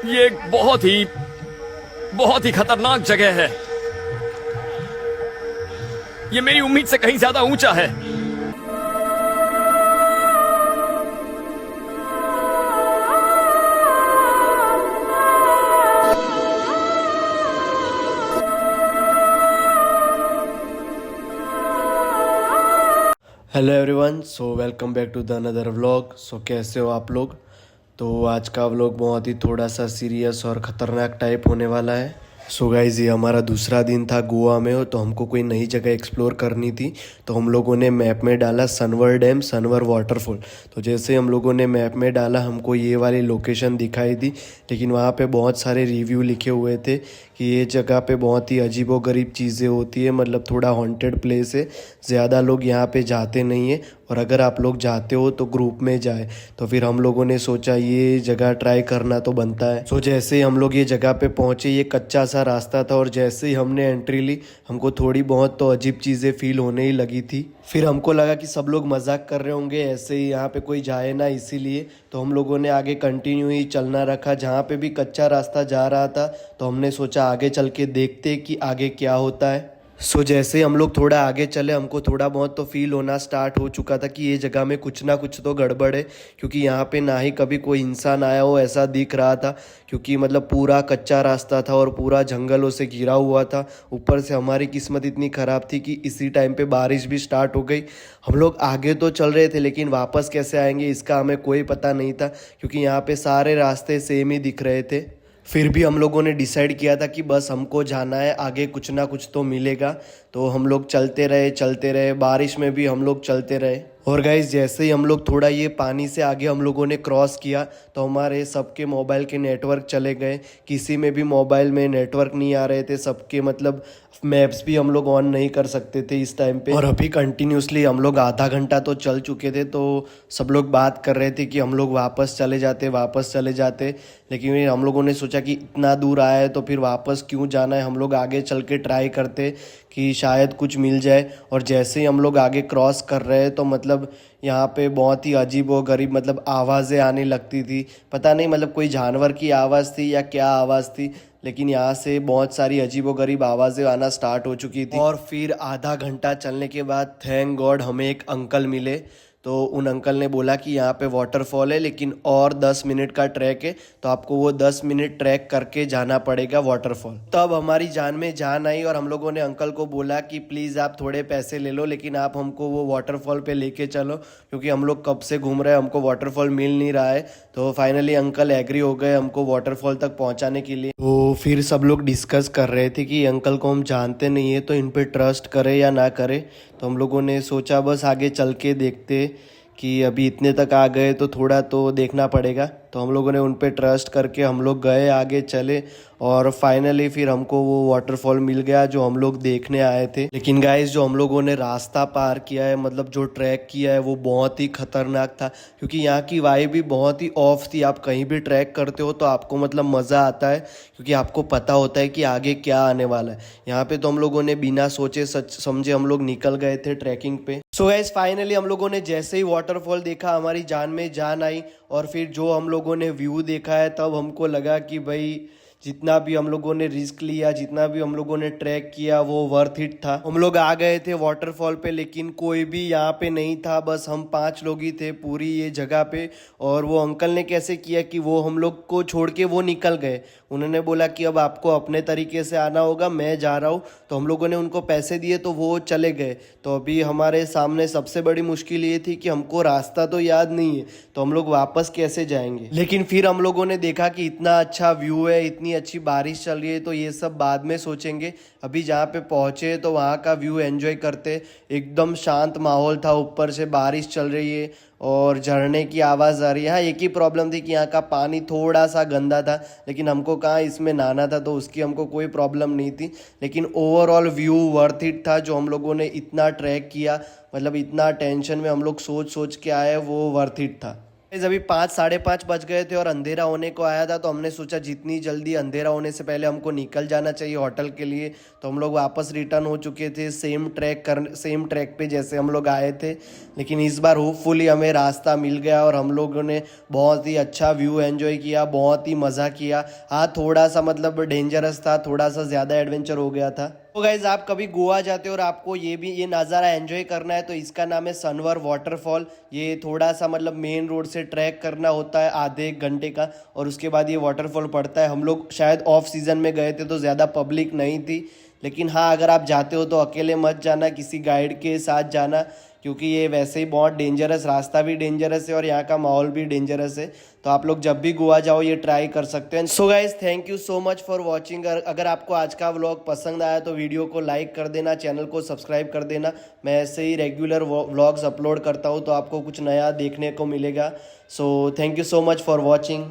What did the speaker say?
ये एक बहुत ही खतरनाक जगह है। ये मेरी उम्मीद से कहीं ज्यादा ऊंचा है। Hello everyone, so welcome back to the another vlog. So कैसे हो आप लोग? तो आज का व्लॉग बहुत ही थोड़ा सा सीरियस और ख़तरनाक टाइप होने वाला है। सो गाइज़, ये हमारा दूसरा दिन था गोवा में, तो हमको कोई नई जगह एक्सप्लोर करनी थी। तो हम लोगों ने मैप में डाला सनवर डैम, सनवर वाटरफॉल। तो जैसे हम लोगों ने मैप में डाला, हमको ये वाली लोकेशन दिखाई दी, लेकिन वहाँ पे बहुत सारे रिव्यू लिखे हुए थे कि ये जगह पे बहुत ही अजीबोगरीब चीज़ें होती है, मतलब थोड़ा हॉन्टेड प्लेस है, ज़्यादा लोग यहाँ पे जाते नहीं है, और अगर आप लोग जाते हो तो ग्रुप में जाए। तो फिर हम लोगों ने सोचा ये जगह ट्राई करना तो बनता है। सो जैसे ही हम लोग ये जगह पे पहुँचे, ये कच्चा सा रास्ता था, और जैसे ही हमने एंट्री ली, हमको थोड़ी बहुत तो अजीब चीज़ें फील होने ही लगी थी। फिर हमको लगा कि सब लोग मजाक कर रहे होंगे, ऐसे ही यहाँ पे कोई जाए ना, इसीलिए तो हम लोगों ने आगे कंटिन्यू ही चलना रखा। जहाँ पे भी कच्चा रास्ता जा रहा था, तो हमने सोचा आगे चल के देखते कि आगे क्या होता है। सो जैसे हम लोग थोड़ा आगे चले, हमको थोड़ा बहुत तो फील होना स्टार्ट हो चुका था कि ये जगह में कुछ ना कुछ तो गड़बड़ है, क्योंकि यहाँ पे ना ही कभी कोई इंसान आया हो ऐसा दिख रहा था। क्योंकि मतलब पूरा कच्चा रास्ता था और पूरा जंगलों से घिरा हुआ था। ऊपर से हमारी किस्मत इतनी ख़राब थी कि इसी टाइम पे बारिश भी स्टार्ट हो गई। हम लोग आगे तो चल रहे थे, लेकिन वापस कैसे आएंगे इसका हमें कोई पता नहीं था, क्योंकि यहाँ पे सारे रास्ते सेम ही दिख रहे थे। फिर भी हम लोगों ने डिसाइड किया था कि बस हमको जाना है, आगे कुछ ना कुछ तो मिलेगा। तो हम लोग चलते रहे, बारिश में भी हम लोग चलते रहे। और गाइज, जैसे ही हम लोग थोड़ा ये पानी से आगे हम लोगों ने क्रॉस किया, तो हमारे सबके मोबाइल के नेटवर्क चले गए। किसी में भी मोबाइल में नेटवर्क नहीं आ रहे थे सबके, मतलब मैप्स भी हम लोग ऑन नहीं कर सकते थे इस टाइम पे। और अभी कंटिन्यूसली हम लोग आधा घंटा तो चल चुके थे, तो सब लोग बात कर रहे थे कि हम लोग वापस चले जाते। लेकिन फिर हम लोगों ने सोचा कि इतना दूर आया है तो फिर वापस क्यों जाना है, हम लोग आगे चल के ट्राई करते कि शायद कुछ मिल जाए। और जैसे ही हम लोग आगे क्रॉस कर रहे हैं, तो मतलब यहाँ पे बहुत ही अजीब व गरीब मतलब आवाज़ें आने लगती थी। पता नहीं मतलब कोई जानवर की आवाज़ थी या क्या आवाज़ थी, लेकिन यहाँ से बहुत सारी अजीब व गरीब आवाज़ें आना स्टार्ट हो चुकी थी। और फिर आधा घंटा चलने के बाद थैंक गॉड हमें एक अंकल मिले। तो उन अंकल ने बोला कि यहाँ पे वाटरफॉल है, लेकिन और 10 मिनट का ट्रैक है, तो आपको वो 10 मिनट ट्रैक करके जाना पड़ेगा वाटरफॉल। तब हमारी जान में जान आई, और हम लोगों ने अंकल को बोला कि प्लीज़ आप थोड़े पैसे ले लो, लेकिन आप हमको वो वाटरफॉल पे लेके चलो, क्योंकि हम लोग कब से घूम रहे हैं, हमको वाटरफॉल मिल नहीं रहा है। तो फाइनली अंकल एग्री हो गए हमको वाटरफॉल तक पहुँचाने के लिए। तो फिर सब लोग डिस्कस कर रहे थे कि अंकल को हम जानते नहीं है, तो इन पर ट्रस्ट करें या ना करें। तो हम लोगों ने सोचा बस आगे चल के देखते कि अभी इतने तक आ गए तो थोड़ा तो देखना पड़ेगा। तो हम लोगों ने उन पे ट्रस्ट करके हम लोग गए, आगे चले, और फाइनली फिर हमको वो वाटरफॉल मिल गया जो हम लोग देखने आए थे। लेकिन गाइस, जो हम लोगों ने रास्ता पार किया है, मतलब जो ट्रैक किया है, वो बहुत ही खतरनाक था, क्योंकि यहाँ की वाइब भी बहुत ही ऑफ थी। आप कहीं भी ट्रैक करते हो तो आपको मतलब मज़ा आता है, क्योंकि आपको पता होता है कि आगे क्या आने वाला है। यहाँ पे तो हम लोगों ने बिना सोचे समझे हम लोग निकल गए थे ट्रैकिंग पे। सो गाइस, फाइनली हम लोगों ने जैसे ही वाटरफॉल देखा, हमारी जान में जान आई। और फिर जो हम लोगों ने व्यू देखा है, तब हमको लगा कि भाई जितना भी हम लोगों ने रिस्क लिया, जितना भी हम लोगों ने ट्रैक किया, वो वर्थ इट था। हम लोग आ गए थे वाटरफॉल पे, लेकिन कोई भी यहाँ पे नहीं था, बस हम 5 लोग ही थे पूरी ये जगह पे। और वो अंकल ने कैसे किया कि वो हम लोग को छोड़ के वो निकल गए। उन्होंने बोला कि अब आपको अपने तरीके से आना होगा, मैं जा रहा हूँ। तो हम लोगों ने उनको पैसे दिए तो वो चले गए। तो अभी हमारे सामने सबसे बड़ी मुश्किल ये थी कि हमको रास्ता तो याद नहीं है, तो हम लोग वापस कैसे जाएंगे। लेकिन फिर हम लोगों ने देखा कि इतना अच्छा व्यू है, इतनी अच्छी बारिश चल रही है, तो ये सब बाद में सोचेंगे। अभी जहाँ पे पहुँचे तो वहाँ का व्यू एंजॉय करते। एकदम शांत माहौल था, ऊपर से बारिश चल रही है और झरने की आवाज़ आ रही है। हाँ, एक ही प्रॉब्लम थी कि यहाँ का पानी थोड़ा सा गंदा था, लेकिन हमको कहाँ इसमें नहाना था, तो उसकी हमको कोई प्रॉब्लम नहीं थी। लेकिन ओवरऑल व्यू वर्थ इट था। जो हम लोगों ने इतना ट्रैक किया, मतलब इतना टेंशन में हम लोग सोच सोच के आए, वो वर्थ इट था। Guys, अभी 5 साढ़े 5 बज गए थे और अंधेरा होने को आया था, तो हमने सोचा जितनी जल्दी अंधेरा होने से पहले हमको निकल जाना चाहिए होटल के लिए। तो हम लोग वापस रिटर्न हो चुके थे सेम ट्रैक पे जैसे हम लोग आए थे। लेकिन इस बार होपफुली हमें रास्ता मिल गया और हम लोगों ने बहुत ही अच्छा व्यू एंजॉय किया, बहुत ही मज़ा किया। हाँ, थोड़ा सा मतलब डेंजरस था, थोड़ा सा ज़्यादा एडवेंचर हो गया था। तो गाइज, आप कभी गोवा जाते हो और आपको ये नज़ारा एंजॉय करना है तो इसका नाम है सनवर वाटरफॉल। ये थोड़ा सा मतलब मेन रोड से ट्रैक करना होता है आधे एक घंटे का, और उसके बाद ये वाटरफॉल पड़ता है। हम लोग शायद ऑफ सीज़न में गए थे तो ज़्यादा पब्लिक नहीं थी। लेकिन हाँ, अगर आप जाते हो तो अकेले मत जाना, किसी गाइड के साथ जाना, क्योंकि ये वैसे ही बहुत डेंजरस, रास्ता भी डेंजरस है और यहाँ का माहौल भी डेंजरस है। तो आप लोग जब भी गोवा जाओ ये ट्राई कर सकते हैं। So guys, thank you so much for watching. अगर आपको आज का व्लॉग पसंद आया तो वीडियो को लाइक कर देना, चैनल को सब्सक्राइब कर देना। मैं ऐसे ही रेगुलर व्लॉग्स अपलोड करता हूँ तो आपको कुछ नया देखने को मिलेगा। So thank you so much for watching.